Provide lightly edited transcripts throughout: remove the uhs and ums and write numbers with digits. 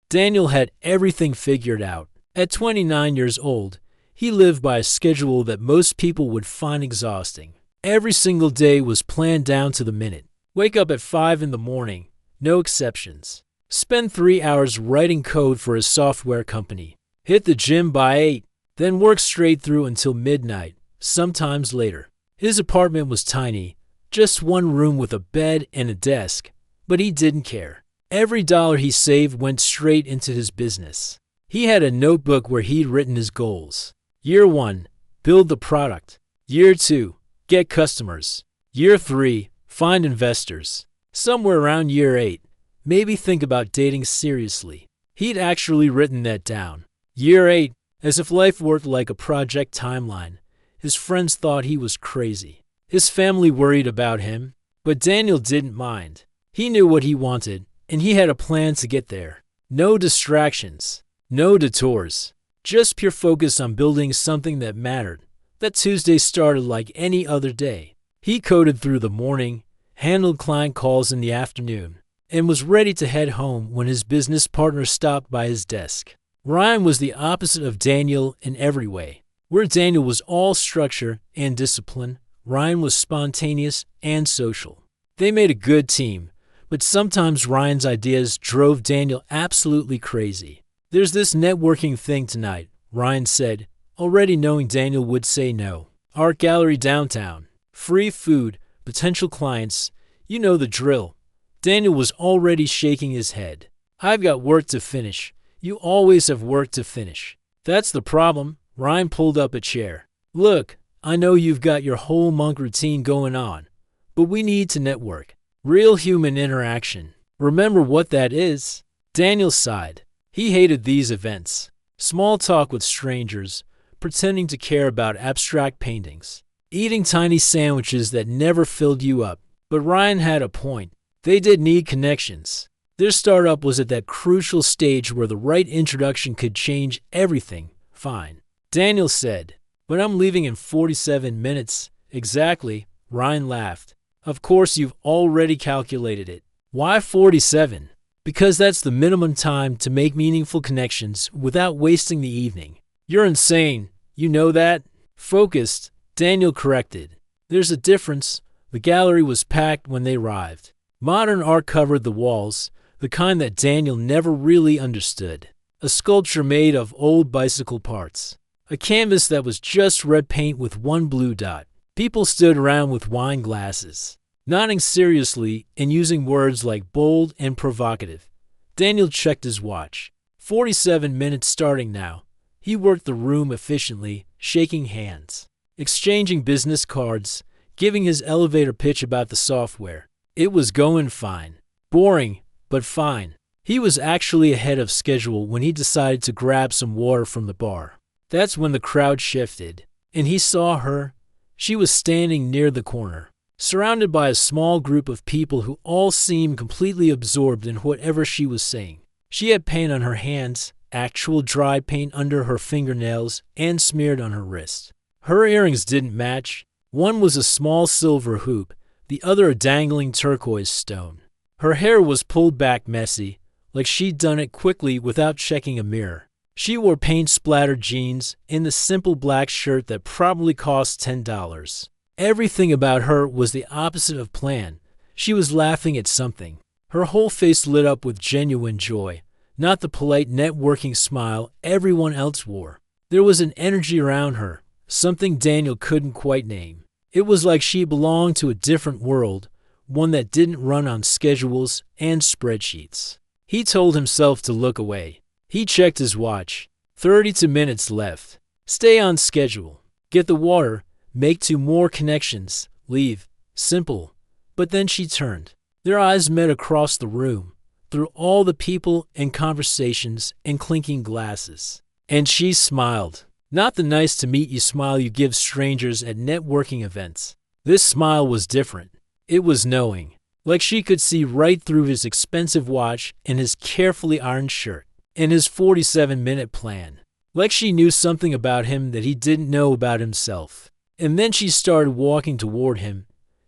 Daniel had everything figured out. At 29 years old, he lived by a schedule that most people would find exhausting. Every single day was planned down to the minute. Wake up at 5 in the morning, no exceptions. Spend 3 hours writing code for his software company. Hit the gym by 8, then work straight through until midnight, sometimes later. His apartment was tiny, just one room with a bed and a desk, but he didn't care. Every dollar he saved went straight into his business. He had a notebook where he'd written his goals. Year 1, build the product. Year 2, get customers. Year 3, find investors. Somewhere around year 8, maybe think about dating seriously. He'd actually written that down. Year 8, as if life worked like a project timeline. His friends thought he was crazy. His family worried about him, but Daniel didn't mind. He knew what he wanted, and he had a plan to get there. No distractions, no detours, just pure focus on building something that mattered. That Tuesday started like any other day. He coded through the morning, handled client calls in the afternoon, and was ready to head home when his business partner stopped by his desk. Ryan was the opposite of Daniel in every way. Where Daniel was all structure and discipline, Ryan was spontaneous and social. They made a good team, but sometimes Ryan's ideas drove Daniel absolutely crazy. There's this networking thing tonight, Ryan said, already knowing Daniel would say no. Art gallery downtown. Free food, potential clients, you know the drill. Daniel was already shaking his head. I've got work to finish. You always have work to finish. That's the problem. Ryan pulled up a chair. Look, I know you've got your whole monk routine going on, but we need to network. Real human interaction. Remember what that is? Daniel sighed. He hated these events. Small talk with strangers, pretending to care about abstract paintings, eating tiny sandwiches that never filled you up. But Ryan had a point. They did need connections. Their startup was at that crucial stage where the right introduction could change everything. Fine. Daniel said, but I'm leaving in 47 minutes. Exactly. Ryan laughed. Of course you've already calculated it. Why 47? Because that's the minimum time to make meaningful connections without wasting the evening. You're insane. You know that? Focused, Daniel corrected. There's a difference. The gallery was packed when they arrived. Modern art covered the walls, the kind that Daniel never really understood. A sculpture made of old bicycle parts. A canvas that was just red paint with one blue dot. People stood around with wine glasses, nodding seriously and using words like bold and provocative. Daniel checked his watch. 47 minutes starting now. He worked the room efficiently, shaking hands, exchanging business cards, giving his elevator pitch about the software. It was going fine. Boring, but fine. He was actually ahead of schedule when he decided to grab some water from the bar. That's when the crowd shifted, and he saw her. She was standing near the corner, surrounded by a small group of people who all seemed completely absorbed in whatever she was saying. She had paint on her hands, actual dry paint under her fingernails, and smeared on her wrist. Her earrings didn't match. One was a small silver hoop, the other a dangling turquoise stone. Her hair was pulled back messy, like she'd done it quickly without checking a mirror. She wore paint-splattered jeans and the simple black shirt that probably cost $10. Everything about her was the opposite of planned. She was laughing at something. Her whole face lit up with genuine joy, not the polite networking smile everyone else wore. There was an energy around her, something Daniel couldn't quite name. It was like she belonged to a different world, one that didn't run on schedules and spreadsheets. He told himself to look away. He checked his watch. 32 minutes left. Stay on schedule. Get the water. Make 2 more connections. Leave. Simple. But then she turned. Their eyes met across the room, through all the people and conversations and clinking glasses. And she smiled. Not the nice-to-meet-you smile you give strangers at networking events. This smile was different. It was knowing. Like she could see right through his expensive watch and his carefully ironed shirt. And his 47-minute plan. Like she knew something about him that he didn't know about himself. And then she started walking toward him.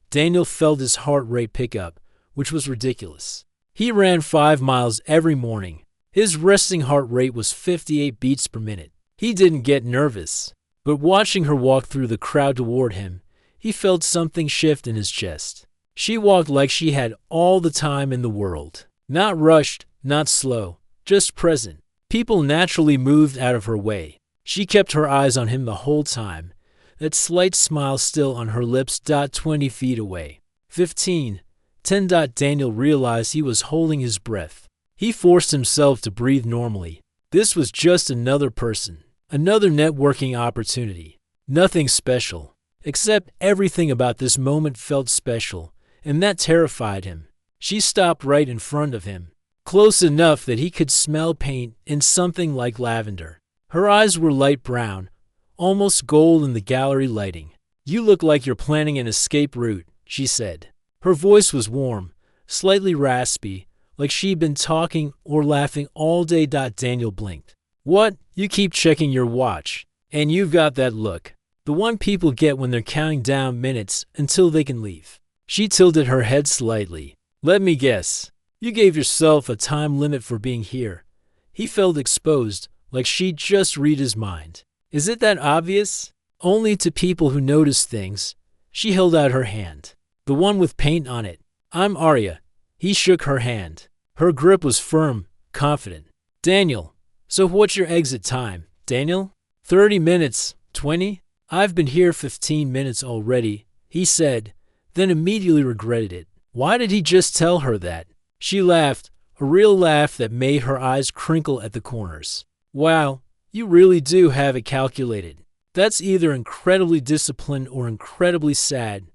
Daniel felt his heart rate pick up, which was ridiculous. He ran 5 miles every morning, His resting heart rate was 58 beats per minute. He didn't get nervous, but watching her walk through the crowd toward him, he felt something shift in his chest. She walked like she had all the time in the world. Not rushed, not slow, just present. People naturally moved out of her way. She kept her eyes on him the whole time, that slight smile still on her lips. 20 feet away. 15. 10. Daniel realized he was holding his breath. He forced himself to breathe normally. This was just another person, another networking opportunity. Nothing special, except everything about this moment felt special, and that terrified him. She stopped right in front of him, close enough that he could smell paint and something like lavender. Her eyes were light brown, almost gold in the gallery lighting. "You look like you're planning an escape route," she said. Her voice was warm, slightly raspy, like she'd been talking or laughing all day. Daniel blinked. "What? You keep checking your watch, and you've got that look. The one people get when they're counting down minutes until they can leave." She tilted her head slightly. "Let me guess. You gave yourself a time limit for being here." He felt exposed, like she'd just read his mind. "Is it that obvious?" "Only to people who notice things." She held out her hand. "The one with paint on it. I'm Arya." He shook her hand. Her grip was firm, confident. "Daniel. So what's your exit time, Daniel?" 30 minutes, 20? "I've been here 15 minutes already," he said, then immediately regretted it. Why did he just tell her that? She laughed, a real laugh that made her eyes crinkle at the corners. "Wow, you really do have it calculated. That's either incredibly disciplined or incredibly sad."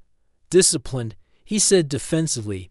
"Disciplined," he said defensively.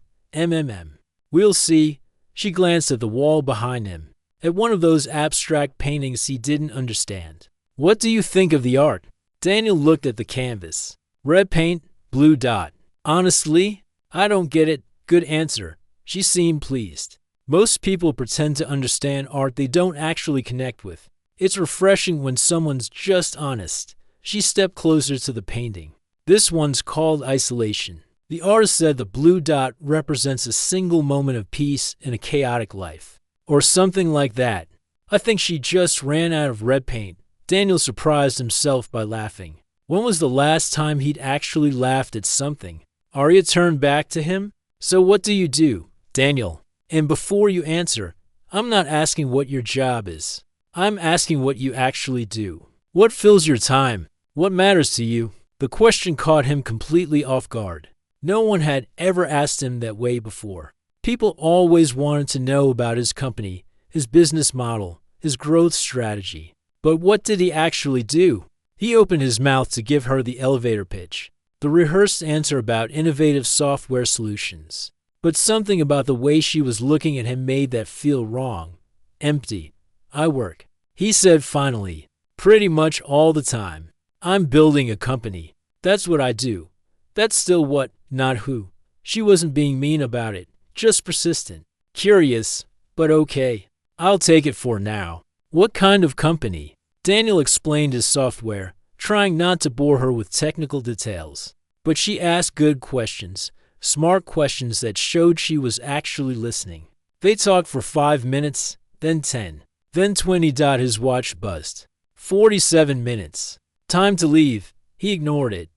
We'll see." She glanced at the wall behind him, at one of those abstract paintings he didn't understand. "What do you think of the art?" Daniel looked at the canvas. "Red paint, blue dot. Honestly, I don't get it." "Good answer." She seemed pleased. Most people pretend to understand art they don't actually connect with. It's refreshing when someone's just honest. She stepped closer to the painting. "This one's called Isolation. The artist said the blue dot represents a single moment of peace in a chaotic life." Or something like that. I think she just ran out of red paint. Daniel surprised himself by laughing. When was the last time he'd actually laughed at something? Arya turned back to him. "So what do you do, Daniel? And before you answer, I'm not asking what your job is. I'm asking what you actually do. What fills your time? What matters to you?" The question caught him completely off guard. No one had ever asked him that way before. People always wanted to know about his company, his business model, his growth strategy. But what did he actually do? He opened his mouth to give her the elevator pitch, the rehearsed answer about innovative software solutions. But something about the way she was looking at him made that feel wrong. Empty. "I work," he said finally, "pretty much all the time. I'm building a company. That's what I do. That's still what, not who." She wasn't being mean about it, just persistent. "Curious, but okay. I'll take it for now." "What kind of company?" Daniel explained his software, trying not to bore her with technical details. But she asked good questions, smart questions that showed she was actually listening. They talked for 5 minutes, then 10, then 20. His watch buzzed. 47 minutes. Time to leave. He ignored it.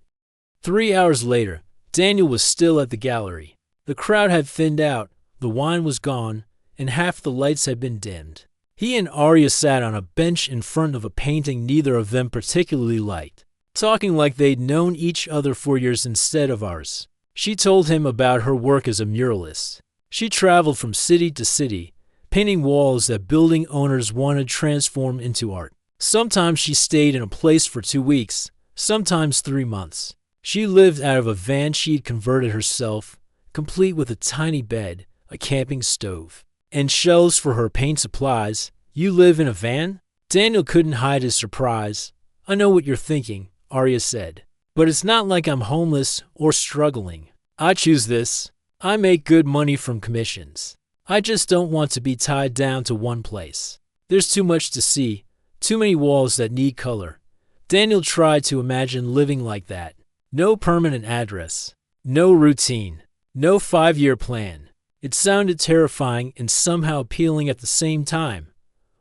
3 hours later, Daniel was still at the gallery. The crowd had thinned out, the wine was gone, and half the lights had been dimmed. He and Arya sat on a bench in front of a painting neither of them particularly liked, talking like they'd known each other for years instead of hours. She told him about her work as a muralist. She traveled from city to city, painting walls that building owners wanted transformed into art. Sometimes she stayed in a place for 2 weeks, sometimes 3 months. She lived out of a van she'd converted herself, complete with a tiny bed, a camping stove, and shelves for her paint supplies. "You live in a van?" Daniel couldn't hide his surprise. "I know what you're thinking," Arya said. "But it's not like I'm homeless or struggling. I choose this. I make good money from commissions. I just don't want to be tied down to one place. There's too much to see, too many walls that need color." Daniel tried to imagine living like that. No permanent address, no routine, no 5-year plan. It sounded terrifying and somehow appealing at the same time.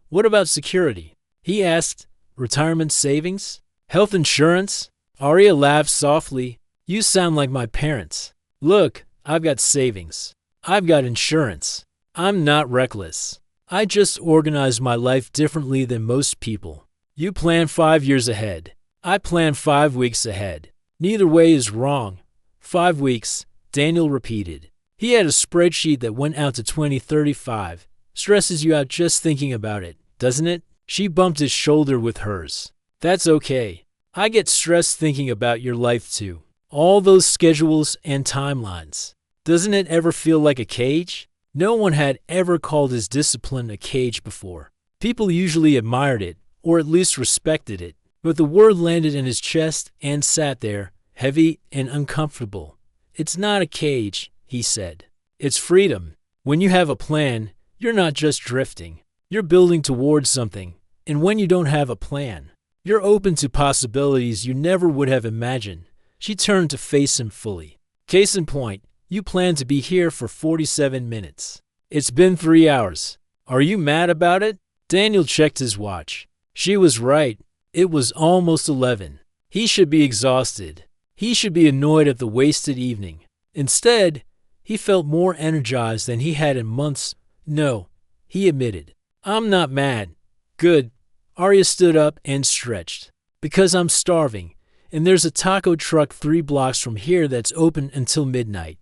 What about security? He asked. Retirement savings? Health insurance? Arya laughed softly. You sound like my parents. Look, I've got savings. I've got insurance. I'm not reckless. I just organize my life differently than most people. You plan 5 years ahead. I plan 5 weeks ahead. Neither way is wrong. 5 weeks, Daniel repeated. He had a spreadsheet that went out to 2035. Stresses you out just thinking about it, doesn't it? She bumped his shoulder with hers. That's okay. I get stressed thinking about your life too. All those schedules and timelines. Doesn't it ever feel like a cage? No one had ever called his discipline a cage before. People usually admired it, or at least respected it. But the word landed in his chest and sat there, heavy and uncomfortable. It's not a cage, he said. It's freedom. When you have a plan, you're not just drifting. You're building towards something. And when you don't have a plan, you're open to possibilities you never would have imagined. She turned to face him fully. Case in point, you plan to be here for 47 minutes. It's been 3 hours. Are you mad about it? Daniel checked his watch. She was right. It was almost 11. He should be exhausted. He should be annoyed at the wasted evening. Instead, he felt more energized than he had in months. No, he admitted. I'm not mad. Good. Arya stood up and stretched. Because I'm starving, and there's a taco truck 3 blocks from here that's open until midnight.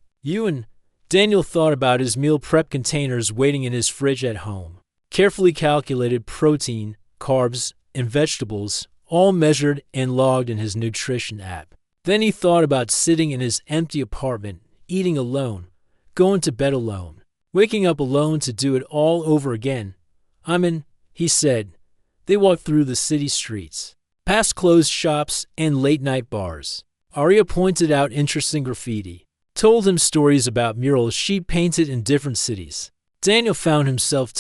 Daniel thought about his meal prep containers waiting in his fridge at home. Carefully calculated protein, carbs, and vegetables, all measured and logged in his nutrition app. Then he thought about sitting in his empty apartment, eating alone, going to bed alone, waking up alone to do it all over again. He said. They walked through the city streets, past closed shops and late-night bars. Arya pointed out interesting graffiti, told him stories about murals she painted in different cities. Daniel found himself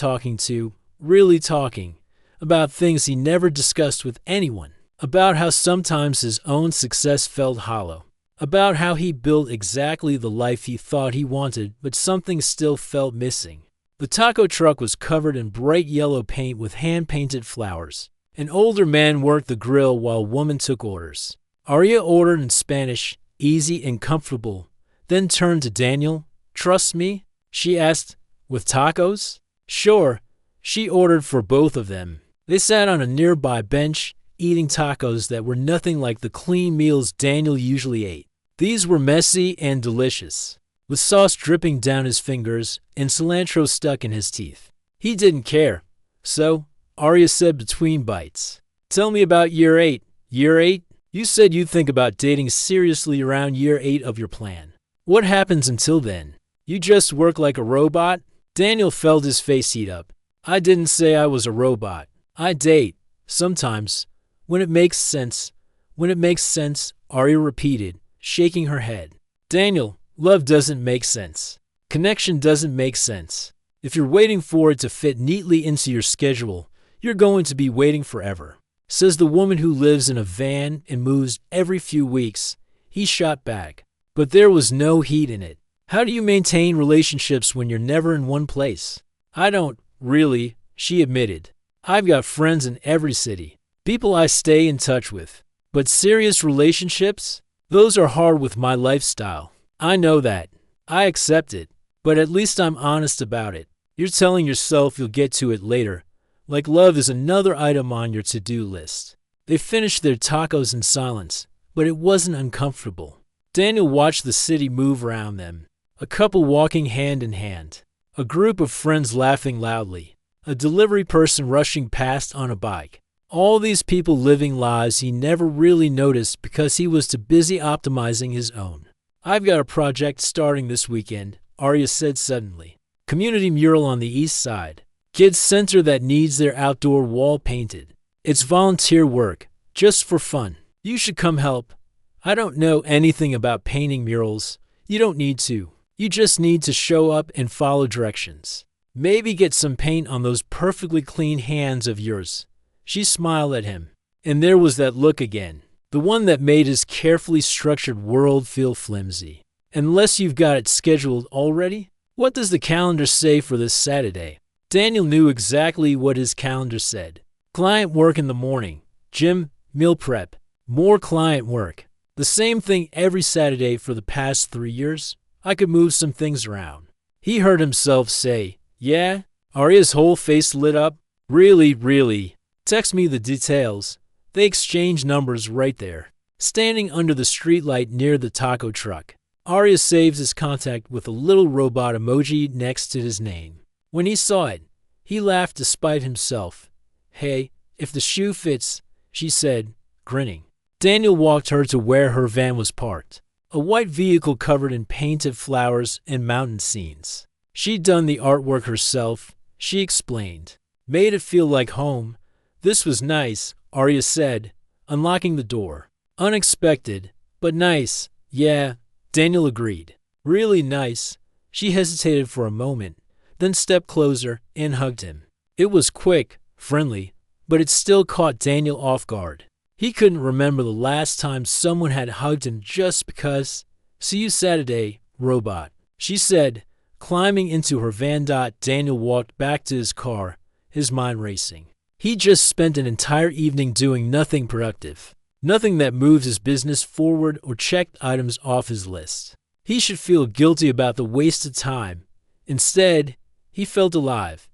really talking, about things he never discussed with anyone, about how sometimes his own success felt hollow, about how he built exactly the life he thought he wanted, but something still felt missing. The taco truck was covered in bright yellow paint with hand-painted flowers. An older man worked the grill while a woman took orders. Arya ordered in Spanish, easy and comfortable, then turned to Daniel. Trust me? She asked. With tacos? Sure. She ordered for both of them. They sat on a nearby bench, eating tacos that were nothing like the clean meals Daniel usually ate. These were messy and delicious, with sauce dripping down his fingers and cilantro stuck in his teeth. He didn't care. So, Arya said between bites, tell me about year 8. Year 8? You said you'd think about dating seriously around year 8 of your plan. What happens until then? You just work like a robot? Daniel felt his face heat up. I didn't say I was a robot. I date. Sometimes. When it makes sense. When it makes sense, Arya repeated, shaking her head. Daniel, love doesn't make sense. Connection doesn't make sense. If you're waiting for it to fit neatly into your schedule, you're going to be waiting forever. Says the woman who lives in a van and moves every few weeks. He shot back. But there was no heat in it. How do you maintain relationships when you're never in one place? I don't, really, she admitted. I've got friends in every city. People I stay in touch with. But serious relationships? Those are hard with my lifestyle. I know that. I accept it. But at least I'm honest about it. You're telling yourself you'll get to it later. Like love is another item on your to-do list. They finished their tacos in silence, but it wasn't uncomfortable. Daniel watched the city move around them. A couple walking hand in hand. A group of friends laughing loudly. A delivery person rushing past on a bike. All these people living lives he never really noticed because he was too busy optimizing his own. I've got a project starting this weekend, Arya said suddenly. Community mural on the east side. Kids center that needs their outdoor wall painted. It's volunteer work, just for fun. You should come help. I don't know anything about painting murals. You don't need to. You just need to show up and follow directions. Maybe get some paint on those perfectly clean hands of yours. She smiled at him. And there was that look again. The one that made his carefully structured world feel flimsy. Unless you've got it scheduled already? What does the calendar say for this Saturday? Daniel knew exactly what his calendar said. Client work in the morning, gym, meal prep, more client work. The same thing every Saturday for the past 3 years. I could move some things around. He heard himself say, "Yeah?" Arya's whole face lit up. "Really, really. Text me the details." They exchanged numbers right there. Standing under the streetlight near the taco truck, Arya saved his contact with a little robot emoji next to his name. When he saw it, he laughed despite himself. "Hey, if the shoe fits," she said, grinning. Daniel walked her to where her van was parked, a white vehicle covered in painted flowers and mountain scenes. She'd done the artwork herself, she explained. "Made it feel like home." "This was nice," Arya said, unlocking the door. "Unexpected, but nice." "Yeah," Daniel agreed. "Really nice." She hesitated for a moment, then stepped closer and hugged him. It was quick, friendly, but it still caught Daniel off guard. He couldn't remember the last time someone had hugged him just because. "See you Saturday, robot," she said. Climbing into her van. Daniel walked back to his car, his mind racing. He just spent an entire evening doing nothing productive. Nothing that moved his business forward or checked items off his list. He should feel guilty about the wasted time. Instead, he felt alive.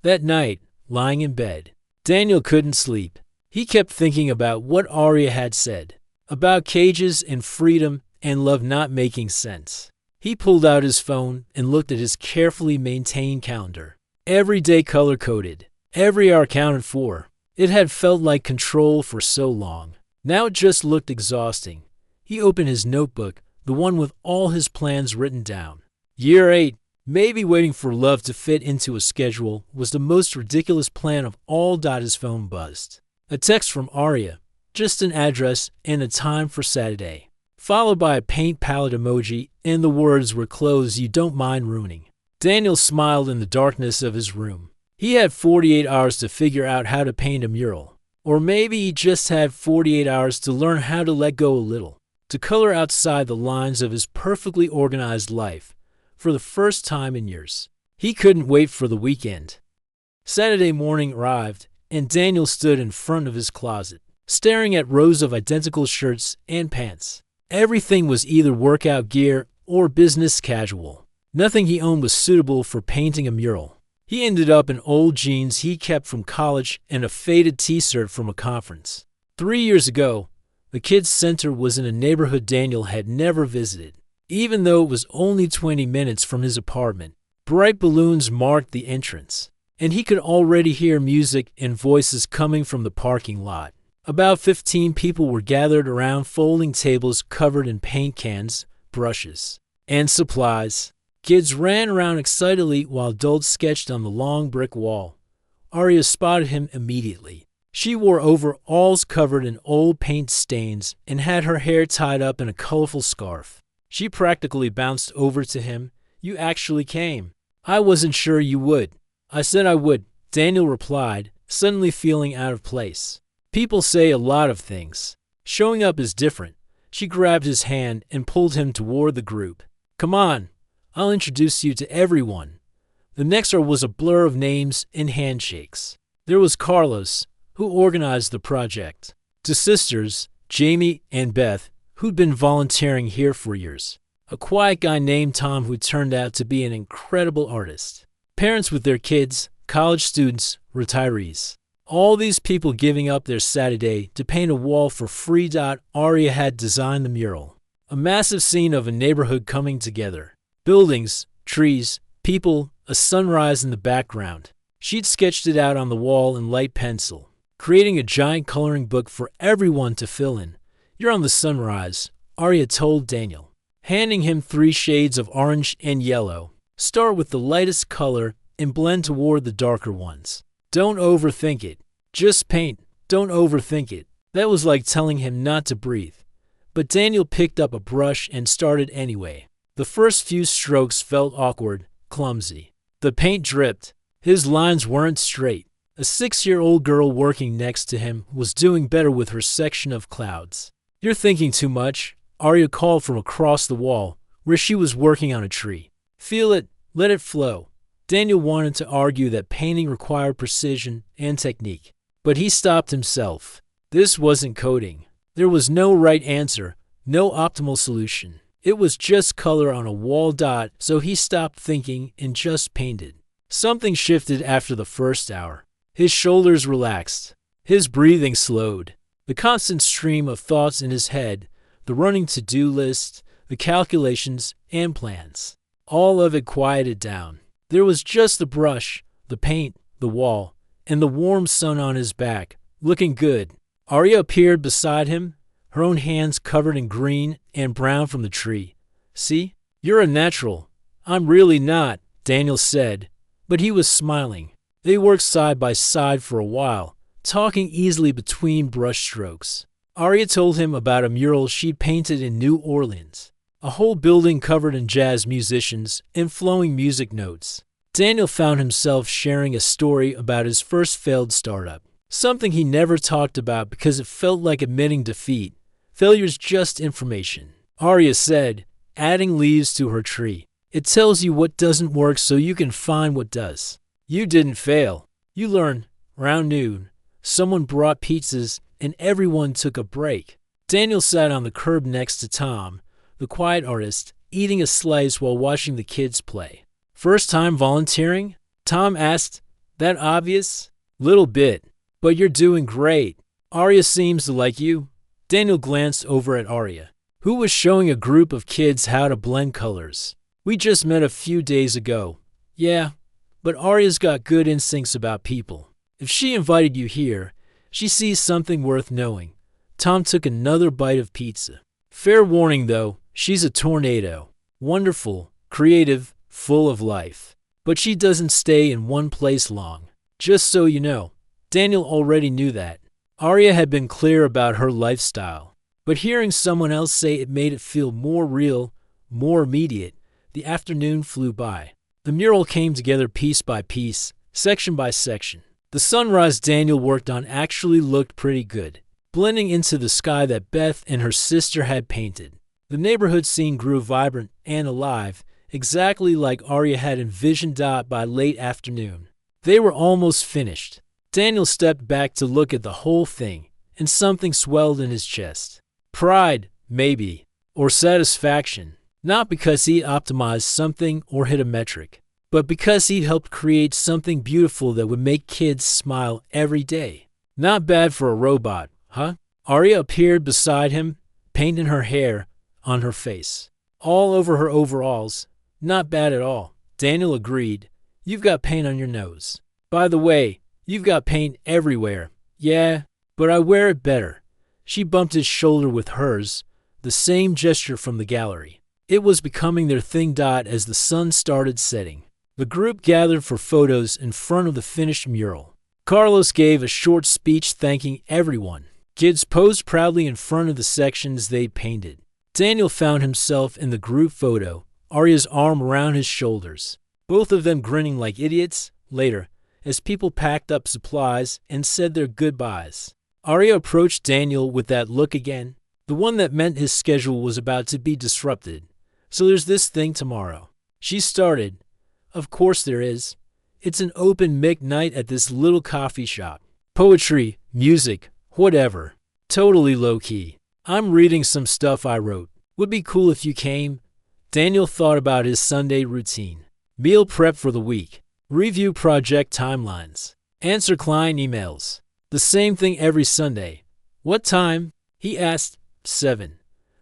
That night, lying in bed, Daniel couldn't sleep. He kept thinking about what Arya had said, about cages and freedom and love not making sense. He pulled out his phone and looked at his carefully maintained calendar. Every day color-coded, every hour counted for. It had felt like control for so long. Now it just looked exhausting. He opened his notebook, the one with all his plans written down. Year 8. Maybe waiting for love to fit into a schedule was the most ridiculous plan of all. His phone buzzed. A text from Arya, just an address and a time for Saturday, followed by a paint palette emoji, and the words were clothes you don't mind ruining. Daniel smiled in the darkness of his room. He had 48 hours to figure out how to paint a mural. Or maybe he just had 48 hours to learn how to let go a little, to color outside the lines of his perfectly organized life for the first time in years. He couldn't wait for the weekend. Saturday morning arrived, and Daniel stood in front of his closet, staring at rows of identical shirts and pants. Everything was either workout gear or business casual. Nothing he owned was suitable for painting a mural. He ended up in old jeans he kept from college and a faded t-shirt from a conference. 3 years ago, the kids' center was in a neighborhood Daniel had never visited. Even though it was only 20 minutes from his apartment, bright balloons marked the entrance, and he could already hear music and voices coming from the parking lot. About 15 people were gathered around folding tables covered in paint cans, brushes, and supplies. Kids ran around excitedly while adults sketched on the long brick wall. Arya spotted him immediately. She wore overalls covered in old paint stains and had her hair tied up in a colorful scarf. She practically bounced over to him. "You actually came." "I wasn't sure you would." "I said I would," Daniel replied, suddenly feeling out of place. People say a lot of things. Showing up is different. She grabbed his hand and pulled him toward the group. "Come on, I'll introduce you to everyone." The next hour was a blur of names and handshakes. There was Carlos, who organized the project. Two sisters, Jamie and Beth, who'd been volunteering here for years. A quiet guy named Tom who turned out to be an incredible artist. Parents with their kids, college students, retirees. All these people giving up their Saturday to paint a wall for free. Arya had designed the mural. A massive scene of a neighborhood coming together. Buildings, trees, people, a sunrise in the background. She'd sketched it out on the wall in light pencil, creating a giant coloring book for everyone to fill in. "You're on the sunrise," Arya told Daniel, handing him 3 shades of orange and yellow. "Start with the lightest color and blend toward the darker ones. Don't overthink it. Just paint. Don't overthink it." That was like telling him not to breathe. But Daniel picked up a brush and started anyway. The first few strokes felt awkward, clumsy. The paint dripped. His lines weren't straight. A 6-year-old girl working next to him was doing better with her section of clouds. "You're thinking too much," Arya called from across the wall, where she was working on a tree. "Feel it, Let it flow. Daniel wanted to argue that painting required precision and technique, but he stopped himself. This wasn't coding. There was no right answer, no optimal solution. It was just color on a wall dot, so he stopped thinking and just painted. Something shifted after the first hour. His shoulders relaxed. His breathing slowed. The constant stream of thoughts in his head, the running to-do list, the calculations and plans, all of it quieted down. There was just the brush, the paint, the wall, and the warm sun on his back, looking good. Arya appeared beside him, her own hands covered in green and brown from the tree. "See? You're a natural." "I'm really not," Daniel said, but he was smiling. They worked side by side for a while, talking easily between brushstrokes. Arya told him about a mural she'd painted in New Orleans, a whole building covered in jazz musicians and flowing music notes. Daniel found himself sharing a story about his first failed startup, something he never talked about because it felt like admitting defeat. Failure's just information, Arya said, adding leaves to her tree. It tells you what doesn't work so you can find what does. You didn't fail. You learned. Around noon, someone brought pizzas and everyone took a break. Daniel sat on the curb next to Tom, the quiet artist, eating a slice while watching the kids play. "First time volunteering?" Tom asked. "That obvious?" "Little bit, but you're doing great. Arya seems to like you." Daniel glanced over at Arya, who was showing a group of kids how to blend colors. "We just met a few days ago." "Yeah, but Arya's got good instincts about people. If she invited you here, she sees something worth knowing." Tom took another bite of pizza. "Fair warning, though, she's a tornado. Wonderful, creative, full of life. But she doesn't stay in one place long. Just so you know." Daniel already knew that. Arya had been clear about her lifestyle, but hearing someone else say it made it feel more real, more immediate. The afternoon flew by. The mural came together piece by piece, section by section. The sunrise Daniel worked on actually looked pretty good, blending into the sky that Beth and her sister had painted. The neighborhood scene grew vibrant and alive, exactly like Arya had envisioned it by late afternoon. They were almost finished. Daniel stepped back to look at the whole thing, and something swelled in his chest. Pride, maybe, or satisfaction. Not because he optimized something or hit a metric, but because he helped create something beautiful that would make kids smile every day. Not bad for a robot, huh? Arya appeared beside him, paint in her hair, on her face, all over her overalls. Not bad at all, Daniel agreed. You've got paint on your nose. By the way, you've got paint everywhere. Yeah, but I wear it better. She bumped his shoulder with hers, the same gesture from the gallery. It was becoming their thing. As the sun started setting, the group gathered for photos in front of the finished mural. Carlos gave a short speech thanking everyone. Kids posed proudly in front of the sections they'd painted. Daniel found himself in the group photo, Arya's arm around his shoulders, both of them grinning like idiots. Later, as people packed up supplies and said their goodbyes, Arya approached Daniel with that look again, the one that meant his schedule was about to be disrupted. "So there's this thing tomorrow." She started. "Of course there is. It's an open mic night at this little coffee shop. Poetry, music, whatever. Totally low-key. I'm reading some stuff I wrote. Would be cool if you came." Daniel thought about his Sunday routine. Meal prep for the week. Review project timelines. Answer client emails. The same thing every Sunday. "What time?" he asked. 7.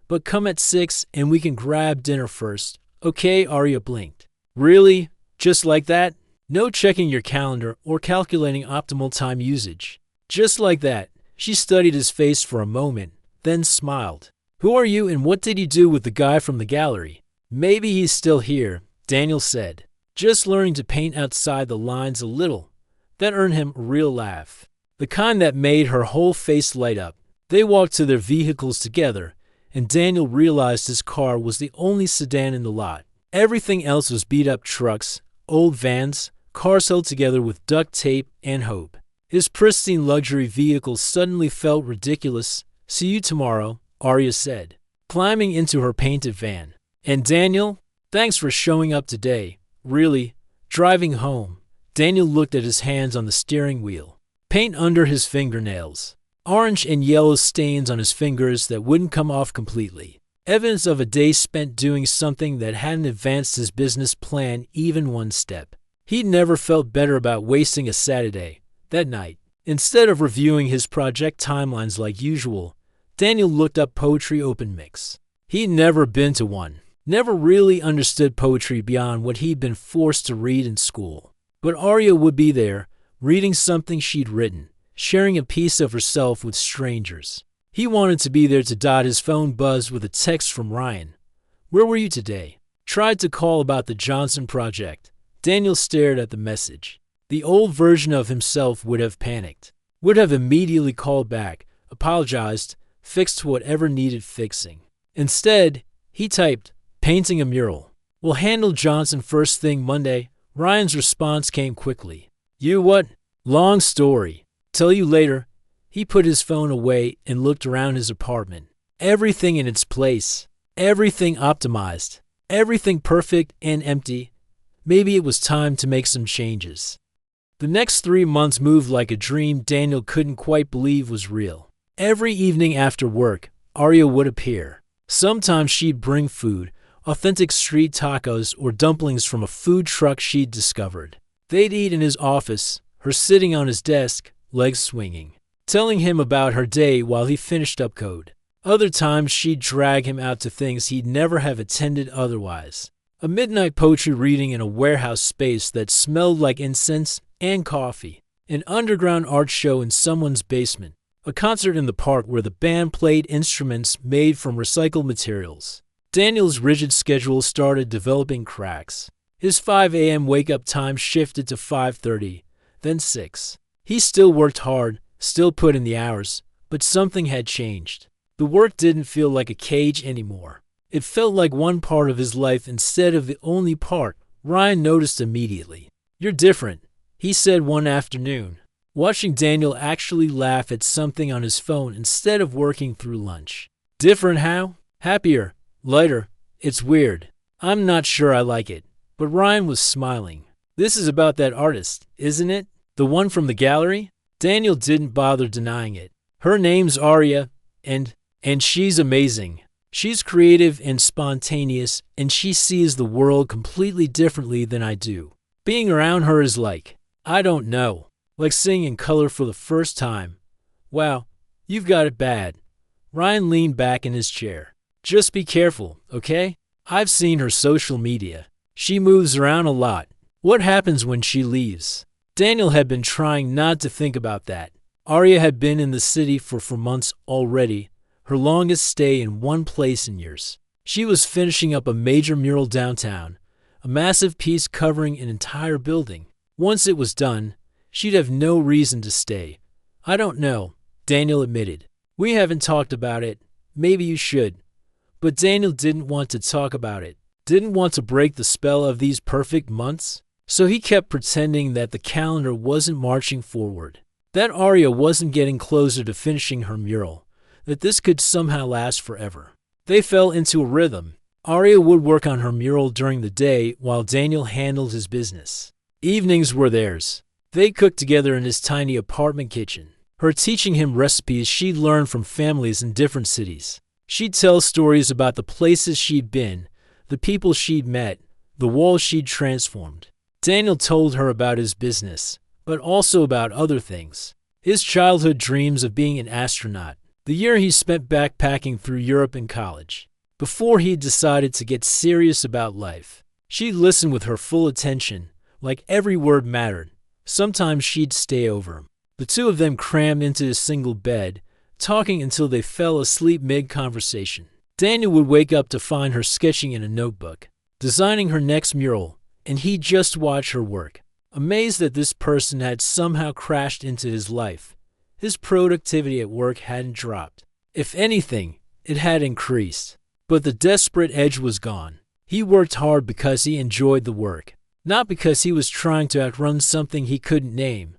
"But come at 6 and we can grab dinner first." "Okay," Arya blinked. "Really? Just like that? No checking your calendar or calculating optimal time usage. Just like that." She studied his face for a moment, then smiled. "Who are you and what did you do with the guy from the gallery?" "Maybe he's still here," Daniel said. "Just learning to paint outside the lines a little." That earned him a real laugh, the kind that made her whole face light up. They walked to their vehicles together, and Daniel realized his car was the only sedan in the lot. Everything else was beat-up trucks, old vans, cars held together with duct tape and hope. His pristine luxury vehicle suddenly felt ridiculous. "See you tomorrow," Arya said, climbing into her painted van. "And Daniel, thanks for showing up today. Really? Driving home, Daniel looked at his hands on the steering wheel. Paint under his fingernails. Orange and yellow stains on his fingers that wouldn't come off completely. Evidence of a day spent doing something that hadn't advanced his business plan even one step. He'd never felt better about wasting a Saturday. That night, instead of reviewing his project timelines like usual, Daniel looked up poetry open mix. He'd never been to one, never really understood poetry beyond what he'd been forced to read in school. But Arya would be there, reading something she'd written, sharing a piece of herself with strangers. He wanted to be there to dot his phone buzz with a text from Ryan. "Where were you today?" Tried to call about the Johnson project. Daniel stared at the message. The old version of himself would have panicked, would have immediately called back, apologized, fixed whatever needed fixing. Instead, he typed, "Painting a mural. We'll handle Johnson first thing Monday." Ryan's response came quickly. "You what? Long story. Tell you later." He put his phone away and looked around his apartment. Everything in its place. Everything optimized. Everything perfect and empty. Maybe it was time to make some changes. The next 3 months moved like a dream Daniel couldn't quite believe was real. Every evening after work, Arya would appear. Sometimes she'd bring food, authentic street tacos or dumplings from a food truck she'd discovered. They'd eat in his office, her sitting on his desk, legs swinging, telling him about her day while he finished up code. Other times she'd drag him out to things he'd never have attended otherwise. A midnight poetry reading in a warehouse space that smelled like incense and coffee. An underground art show in someone's basement. A concert in the park where the band played instruments made from recycled materials. Daniel's rigid schedule started developing cracks. His 5 a.m. wake-up time shifted to 5:30, then 6. He still worked hard, still put in the hours, but something had changed. The work didn't feel like a cage anymore. It felt like one part of his life instead of the only part. Ryan noticed immediately. "You're different," he said one afternoon, watching Daniel actually laugh at something on his phone instead of working through lunch. "Different how?" "Happier, lighter. It's weird. I'm not sure I like it." But Ryan was smiling. "This is about that artist, isn't it? The one from the gallery?" Daniel didn't bother denying it. "Her name's Arya, and she's amazing. She's creative and spontaneous, and she sees the world completely differently than I do. Being around her is like, I don't know, like seeing in color for the first time." "Wow, you've got it bad." Ryan leaned back in his chair. "Just be careful, okay? I've seen her social media. She moves around a lot. What happens when she leaves?" Daniel had been trying not to think about that. Arya had been in the city for months already, her longest stay in one place in years. She was finishing up a major mural downtown, a massive piece covering an entire building. Once it was done, she'd have no reason to stay. "I don't know," Daniel admitted. "We haven't talked about it. Maybe you should." But Daniel didn't want to talk about it, didn't want to break the spell of these perfect months. So he kept pretending that the calendar wasn't marching forward, that Arya wasn't getting closer to finishing her mural, that this could somehow last forever. They fell into a rhythm. Arya would work on her mural during the day while Daniel handled his business. Evenings were theirs. They cooked together in his tiny apartment kitchen, her teaching him recipes she'd learned from families in different cities. She'd tell stories about the places she'd been, the people she'd met, the walls she'd transformed. Daniel told her about his business, but also about other things. His childhood dreams of being an astronaut, the year he spent backpacking through Europe in college, before he decided to get serious about life. She'd listen with her full attention, like every word mattered. Sometimes she'd stay over him. The two of them crammed into a single bed, talking until they fell asleep mid-conversation. Daniel would wake up to find her sketching in a notebook, designing her next mural, and he'd just watch her work, amazed that this person had somehow crashed into his life. His productivity at work hadn't dropped. If anything, it had increased. But the desperate edge was gone. He worked hard because he enjoyed the work, not because he was trying to outrun something he couldn't name.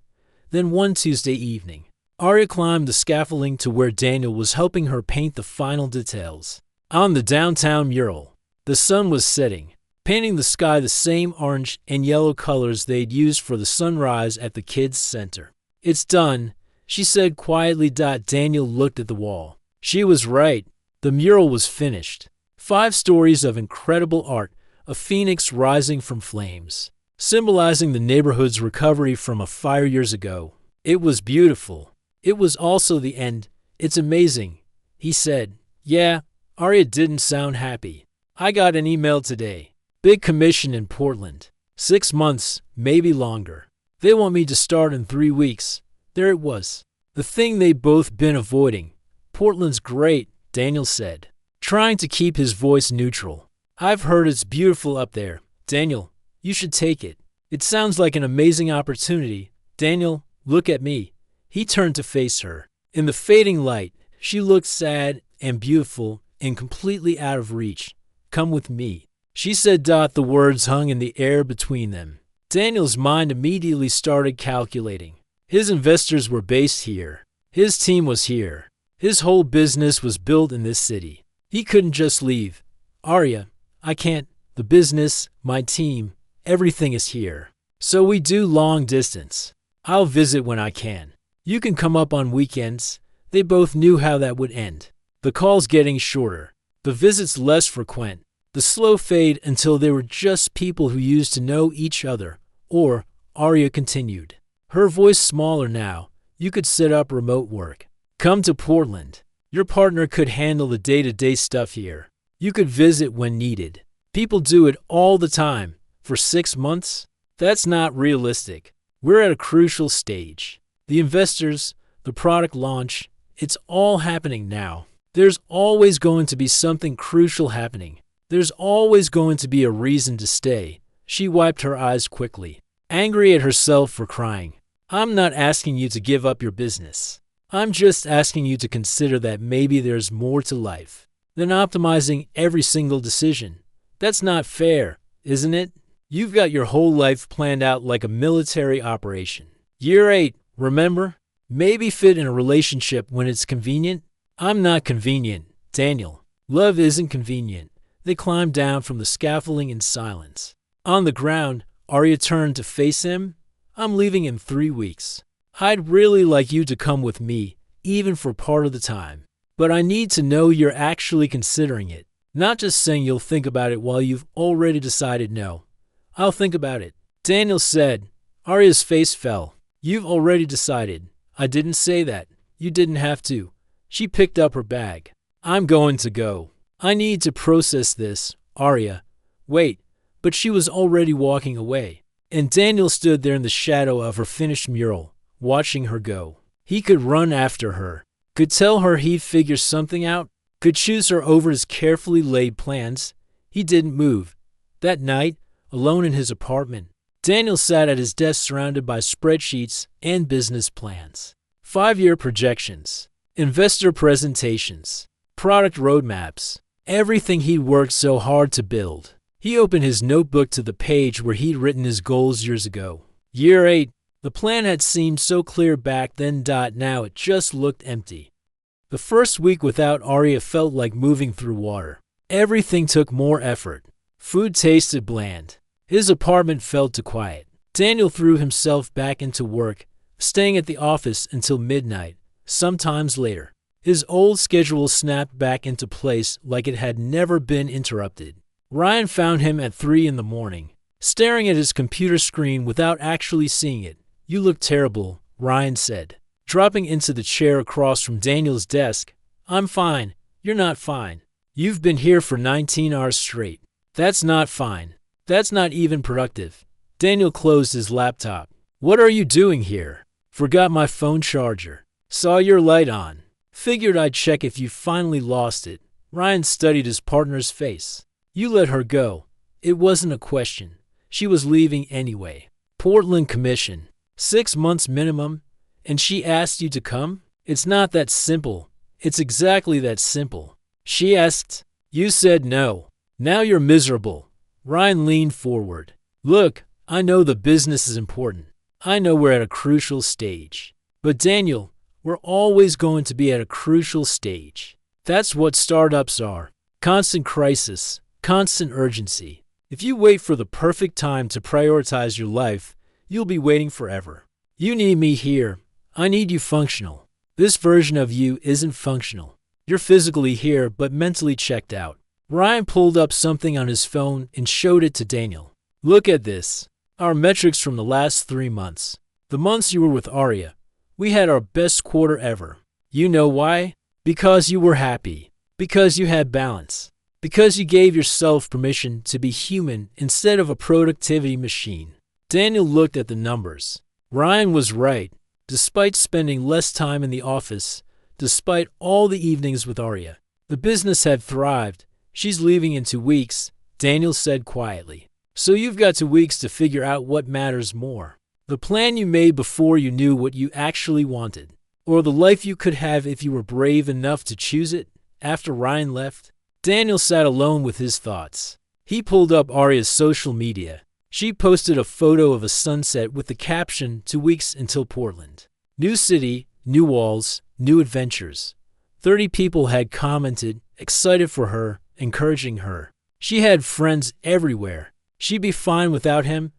Then one Tuesday evening, Arya climbed the scaffolding to where Daniel was helping her paint the final details. On the downtown mural, the sun was setting. painting the sky the same orange and yellow colors they'd used for the sunrise at the kids' center. "It's done," she said quietly. Daniel looked at the wall. She was right. The mural was finished. 5 stories of incredible art, a phoenix rising from flames, symbolizing the neighborhood's recovery from a fire years ago. It was beautiful. It was also the end. "It's amazing," he said. "Yeah." Arya didn't sound happy. "I got an email today. Big commission in Portland. 6 months, maybe longer. They want me to start in 3 weeks. There it was. The thing they've both been avoiding. "Portland's great," Daniel said, trying to keep his voice neutral. "I've heard it's beautiful up there. Daniel, you should take it. It sounds like an amazing opportunity. Daniel, look at me." He turned to face her. In the fading light, she looked sad and beautiful and completely out of reach. "Come with me," she said. The words hung in the air between them. Daniel's mind immediately started calculating. His investors were based here. His team was here. His whole business was built in this city. He couldn't just leave. "Arya, I can't. The business, my team, everything is here. So we do long distance. I'll visit when I can. You can come up on weekends." They both knew how that would end. The calls getting shorter, the visits less frequent, the slow fade until they were just people who used to know each other. Or, Arya continued, her voice smaller now, "You could set up remote work. Come to Portland. Your partner could handle the day-to-day stuff here. You could visit when needed. People do it all the time. For 6 months? That's not realistic. We're at a crucial stage. The investors, the product launch, it's all happening now. There's always going to be something crucial happening. There's always going to be a reason to stay." She wiped her eyes quickly, angry at herself for crying. "I'm not asking you to give up your business. I'm just asking you to consider that maybe there's more to life than optimizing every single decision. That's not fair, isn't it? You've got your whole life planned out like a military operation. Year 8, remember? Maybe fit in a relationship when it's convenient. I'm not convenient, Daniel. Love isn't convenient." They climbed down from the scaffolding in silence. On the ground, Arya turned to face him. "I'm leaving in 3 weeks. I'd really like you to come with me, even for part of the time. But I need to know you're actually considering it, not just saying you'll think about it while you've already decided no." "I'll think about it," Daniel said. Arya's face fell. "You've already decided." "I didn't say that. You didn't have to." She picked up her bag. "I'm going to go. I need to process this, Arya." "Wait," but she was already walking away. And Daniel stood there in the shadow of her finished mural, watching her go. He could run after her, could tell her he'd figure something out, could choose her over his carefully laid plans. He didn't move. That night, alone in his apartment, Daniel sat at his desk surrounded by spreadsheets and business plans, 5-year projections, investor presentations, product roadmaps, everything he'd worked so hard to build. He opened his notebook to the page where he'd written his goals years ago. Year 8. The plan had seemed so clear back then. Now it just looked empty. The first week without Arya felt like moving through water. Everything took more effort. Food tasted bland. His apartment felt too quiet. Daniel threw himself back into work, staying at the office until midnight, sometimes later. His old schedule snapped back into place like it had never been interrupted. Ryan found him at 3 in the morning, staring at his computer screen without actually seeing it. "You look terrible," Ryan said, dropping into the chair across from Daniel's desk. "I'm fine. You're not fine. You've been here for 19 hours straight. That's not fine. That's not even productive." Daniel closed his laptop. "What are you doing here?" "Forgot my phone charger. Saw your light on. Figured I'd check if you finally lost it." Ryan studied his partner's face. "You let her go. It wasn't a question. She was leaving anyway. Portland commission. 6 months minimum. And she asked you to come? It's not that simple. It's exactly that simple. She asked. You said no. Now you're miserable." Ryan leaned forward. "Look, I know the business is important. I know we're at a crucial stage. But Daniel, we're always going to be at a crucial stage. That's what startups are. Constant crisis. Constant urgency. If you wait for the perfect time to prioritize your life, you'll be waiting forever. You need me here. I need you functional. This version of you isn't functional. You're physically here but mentally checked out. Ryan pulled up something on his phone and showed it to Daniel. Look at this. Our metrics from the last 3 months. The months you were with Arya. We had our best quarter ever. You know why? Because you were happy. Because you had balance. Because you gave yourself permission to be human instead of a productivity machine. Daniel looked at the numbers. Ryan was right. Despite spending less time in the office, despite all the evenings with Arya, the business had thrived. She's leaving in 2 weeks, Daniel said quietly. So you've got 2 weeks to figure out what matters more. The plan you made before you knew what you actually wanted. Or the life you could have if you were brave enough to choose it. After Ryan left, Daniel sat alone with his thoughts. He pulled up Arya's social media. She posted a photo of a sunset with the caption, 2 weeks until Portland. New city, new walls, new adventures. 30 people had commented, excited for her, encouraging her. She had friends everywhere. She'd be fine without him.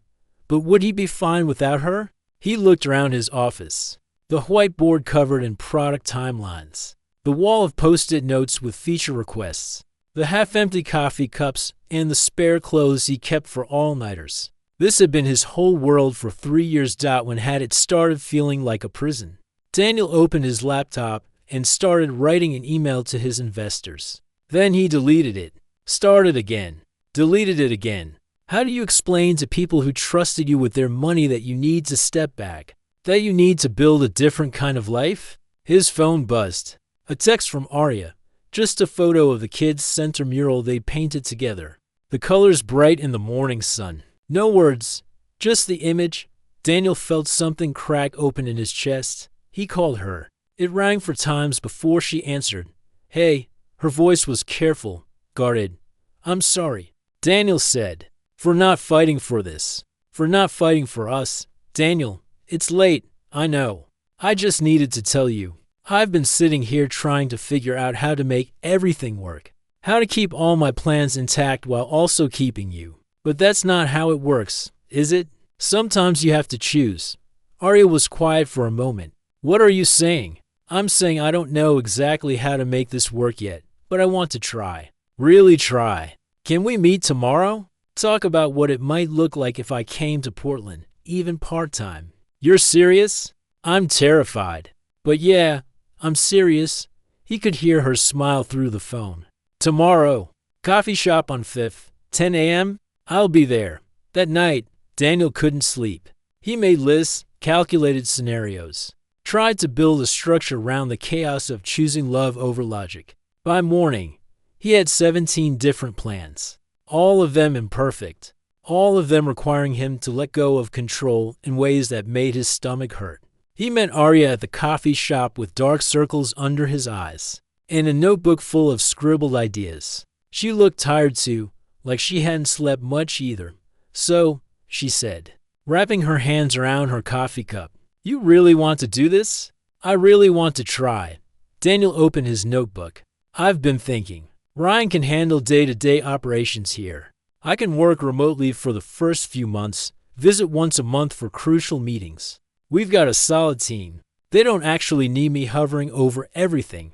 But would he be fine without her? He looked around his office. The whiteboard covered in product timelines. The wall of post-it notes with feature requests. The half-empty coffee cups and the spare clothes he kept for all-nighters. This had been his whole world for 3 years. When had it started feeling like a prison? Daniel opened his laptop and started writing an email to his investors. Then he deleted it, started again, deleted it again. How do you explain to people who trusted you with their money that you need to step back, that you need to build a different kind of life? His phone buzzed. A text from Arya. Just a photo of the kids' center mural they painted together. The colors bright in the morning sun. No words, just the image. Daniel felt something crack open in his chest. He called her. It rang 4 times before she answered. Hey, her voice was careful, guarded. I'm sorry, Daniel said, for not fighting for this, for not fighting for us. Daniel, it's late, I know. I just needed to tell you. I've been sitting here trying to figure out how to make everything work, how to keep all my plans intact while also keeping you. But that's not how it works, is it? Sometimes you have to choose. Arya was quiet for a moment. What are you saying? I'm saying I don't know exactly how to make this work yet, but I want to try. Really try. Can we meet tomorrow? Talk about what it might look like if I came to Portland, even part-time. You're serious? I'm terrified. But yeah, I'm serious. He could hear her smile through the phone. Tomorrow. Coffee shop on 5th. 10 a.m.? I'll be there. That night, Daniel couldn't sleep. He made lists, calculated scenarios, tried to build a structure around the chaos of choosing love over logic. By morning, he had 17 different plans, all of them imperfect, all of them requiring him to let go of control in ways that made his stomach hurt. He met Arya at the coffee shop with dark circles under his eyes and a notebook full of scribbled ideas. She looked tired too, like she hadn't slept much either. So, she said, wrapping her hands around her coffee cup, you really want to do this? I really want to try. Daniel opened his notebook. I've been thinking. Ryan can handle day-to-day operations here. I can work remotely for the first few months, visit once a month for crucial meetings. We've got a solid team. They don't actually need me hovering over everything.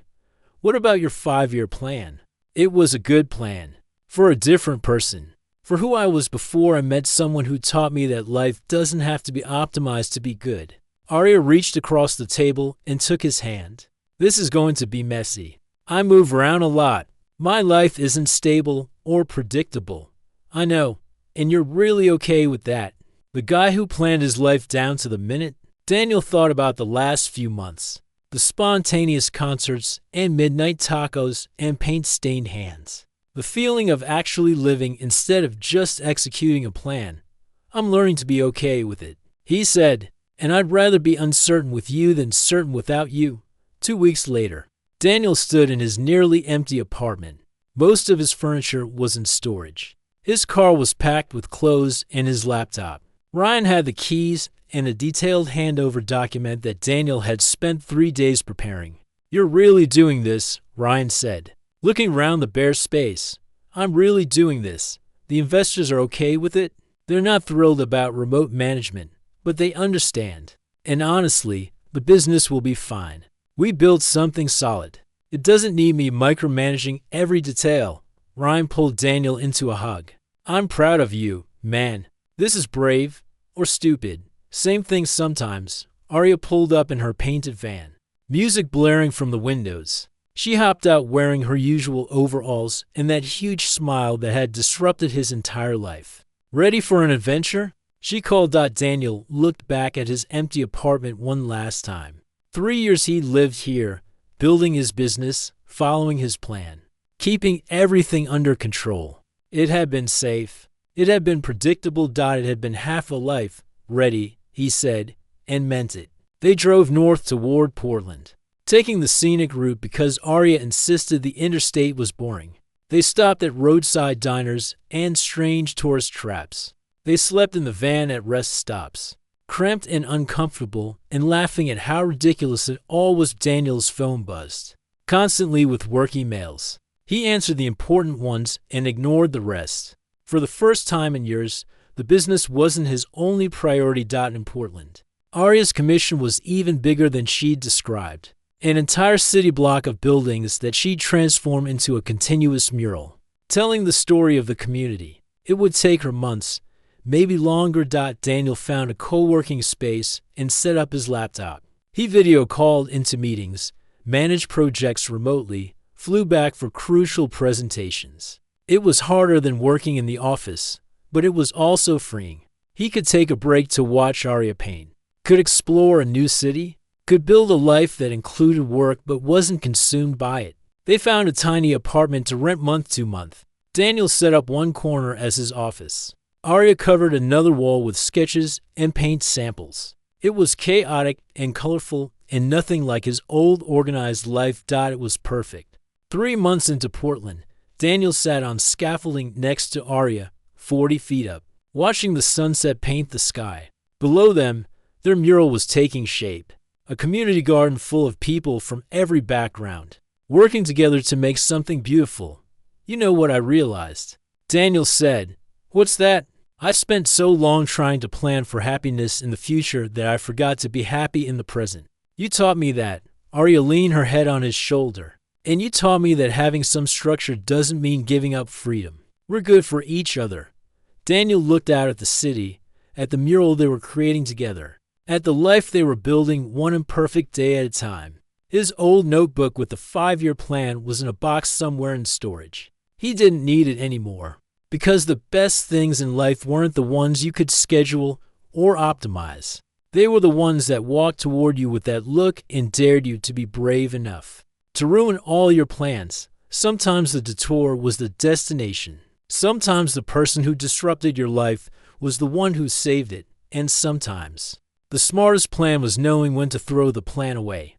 What about your 5-year plan? It was a good plan. For a different person. For who I was before I met someone who taught me that life doesn't have to be optimized to be good. Arya reached across the table and took his hand. This is going to be messy. I move around a lot. My life isn't stable or predictable. I know, and you're really okay with that. The guy who planned his life down to the minute. Daniel thought about the last few months. The spontaneous concerts and midnight tacos and paint-stained hands. The feeling of actually living instead of just executing a plan. I'm learning to be okay with it. He said, and I'd rather be uncertain with you than certain without you. 2 weeks later, Daniel stood in his nearly empty apartment. Most of his furniture was in storage. His car was packed with clothes and his laptop. Ryan had the keys and a detailed handover document that Daniel had spent 3 days preparing. You're really doing this, Ryan said, looking around the bare space. I'm really doing this. The investors are okay with it. They're not thrilled about remote management, but they understand. And honestly, the business will be fine. We built something solid. It doesn't need me micromanaging every detail. Ryan pulled Daniel into a hug. I'm proud of you, man. This is brave or stupid. Same thing sometimes. Arya pulled up in her painted van, music blaring from the windows. She hopped out wearing her usual overalls and that huge smile that had disrupted his entire life. Ready for an adventure? She called. Daniel looked back at his empty apartment one last time. 3 years he'd lived here, building his business, following his plan, keeping everything under control. It had been safe. It had been predictable. It had been half a life. Ready, he said, and meant it. They drove north toward Portland, taking the scenic route because Arya insisted the interstate was boring. They stopped at roadside diners and strange tourist traps. They slept in the van at rest stops, cramped and uncomfortable, and laughing at how ridiculous it all was. Daniel's phone buzzed constantly with work emails. He answered the important ones and ignored the rest. For the first time in years, the business wasn't his only priority. In Portland, Arya's commission was even bigger than she'd described. An entire city block of buildings that she'd transform into a continuous mural, telling the story of the community. It would take her months, maybe longer. Daniel found a co-working space and set up his laptop. He video called into meetings, managed projects remotely, flew back for crucial presentations. It was harder than working in the office, but it was also freeing. He could take a break to watch Arya paint, could explore a new city, could build a life that included work but wasn't consumed by it. They found a tiny apartment to rent month to month. Daniel set up one corner as his office. Arya covered another wall with sketches and paint samples. It was chaotic and colorful and nothing like his old organized life. It was perfect. 3 months into Portland, Daniel sat on scaffolding next to Arya, 40 feet up, watching the sunset paint the sky. Below them, their mural was taking shape. A community garden full of people from every background, working together to make something beautiful. You know what I realized? Daniel said. What's that? I spent so long trying to plan for happiness in the future that I forgot to be happy in the present. You taught me that. Arya leaned her head on his shoulder. And you taught me that having some structure doesn't mean giving up freedom. We're good for each other. Daniel looked out at the city, at the mural they were creating together, at the life they were building one imperfect day at a time. His old notebook with the 5-year plan was in a box somewhere in storage. He didn't need it anymore, because the best things in life weren't the ones you could schedule or optimize. They were the ones that walked toward you with that look and dared you to be brave enough to ruin all your plans. Sometimes the detour was the destination. Sometimes the person who disrupted your life was the one who saved it. And sometimes the smartest plan was knowing when to throw the plan away.